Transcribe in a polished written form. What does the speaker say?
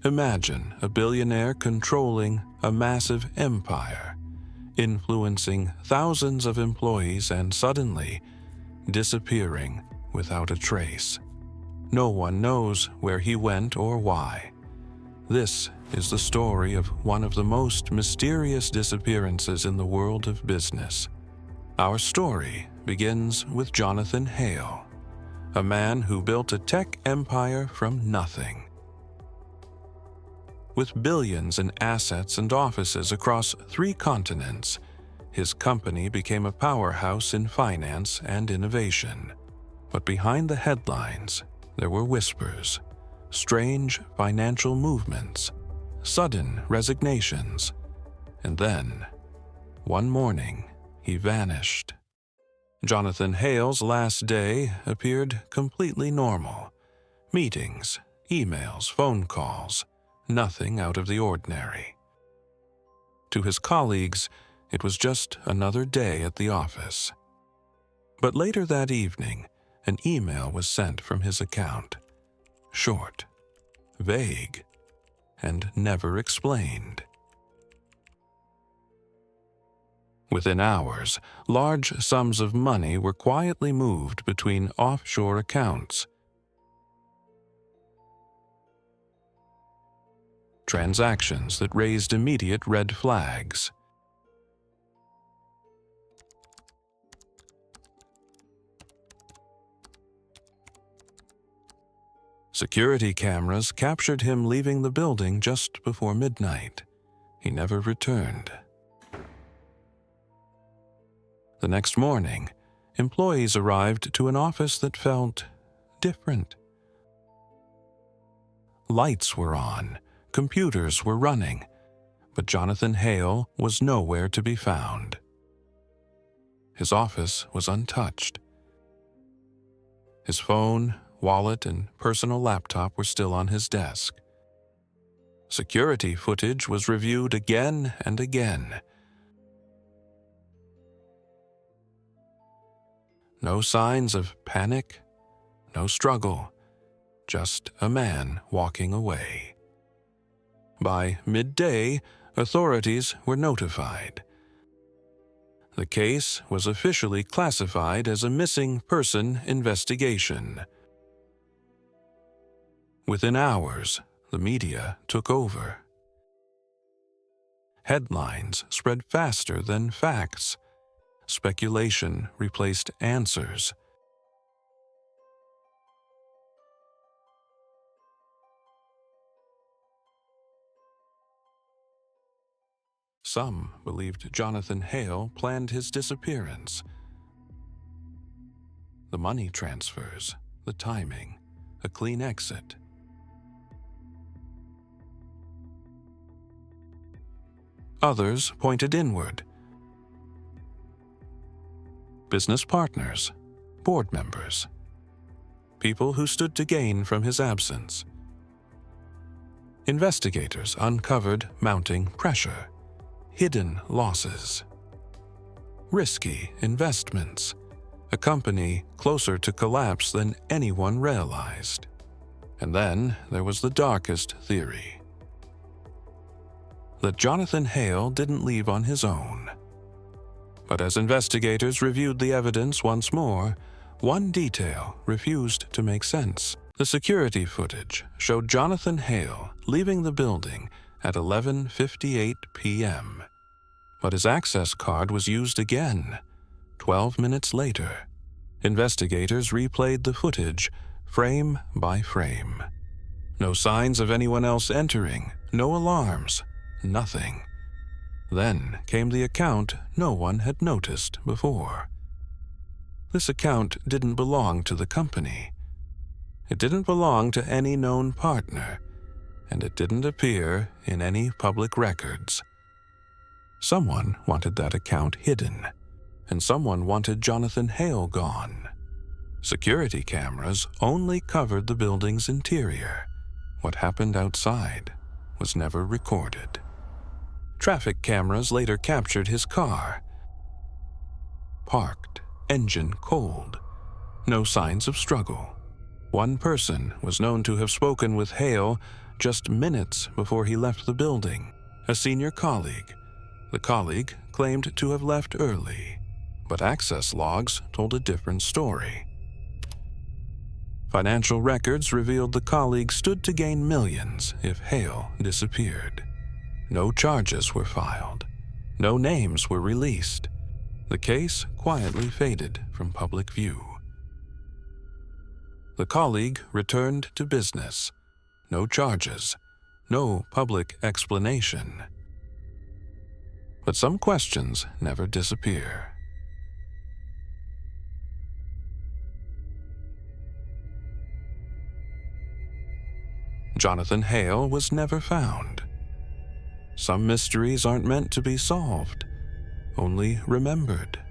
Imagine a billionaire controlling a massive empire, influencing thousands of employees and suddenly disappearing without a trace. No one knows where he went or why. This is the story of one of the most mysterious disappearances in the world of business. Our story begins with Jonathan Hale, a man who built a tech empire from nothing. With billions in assets and offices across 3 continents, his company became a powerhouse in finance and innovation. But behind the headlines, there were whispers, strange financial movements, sudden resignations, and then, one morning, he vanished. Jonathan Hale's last day appeared completely normal. Meetings, emails, phone calls, nothing out of the ordinary. To his colleagues, it was just another day at the office. But later that evening, an email was sent from his account. Short, vague, and never explained. Within hours, large sums of money were quietly moved between offshore accounts. Transactions that raised immediate red flags. Security cameras captured him leaving the building just before midnight. He never returned. The next morning, employees arrived to an office that felt different. Lights were on, computers were running, but Jonathan Hale was nowhere to be found. His office was untouched. His phone, wallet, and personal laptop were still on his desk. Security footage was reviewed again and again. No signs of panic, no struggle, just a man walking away. By midday, authorities were notified. The case was officially classified as a missing person investigation. Within hours, the media took over. Headlines spread faster than facts. Speculation replaced answers. Some believed Jonathan Hale planned his disappearance. The money transfers, the timing, a clean exit. Others pointed inward. Business partners, board members, people who stood to gain from his absence. Investigators uncovered mounting pressure, hidden losses, risky investments, a company closer to collapse than anyone realized. And then there was the darkest theory, that Jonathan Hale didn't leave on his own. But as investigators reviewed the evidence once more, one detail refused to make sense. The security footage showed Jonathan Hale leaving the building at 11:58 p.m. But his access card was used again, 12 minutes later. Investigators replayed the footage, frame by frame. No signs of anyone else entering, no alarms, nothing. Then came the account no one had noticed before. This account didn't belong to the company. It didn't belong to any known partner, and it didn't appear in any public records. Someone wanted that account hidden, and someone wanted Jonathan Hale gone. Security cameras only covered the building's interior. What happened outside was never recorded. Traffic cameras later captured his car. Parked, engine cold. No signs of struggle. One person was known to have spoken with Hale just minutes before he left the building. A senior colleague. The colleague claimed to have left early, but access logs told a different story. Financial records revealed the colleague stood to gain millions if Hale disappeared. No charges were filed. No names were released. The case quietly faded from public view. The colleague returned to business. No charges. No public explanation. But some questions never disappear. Jonathan Hale was never found. Some mysteries aren't meant to be solved, only remembered.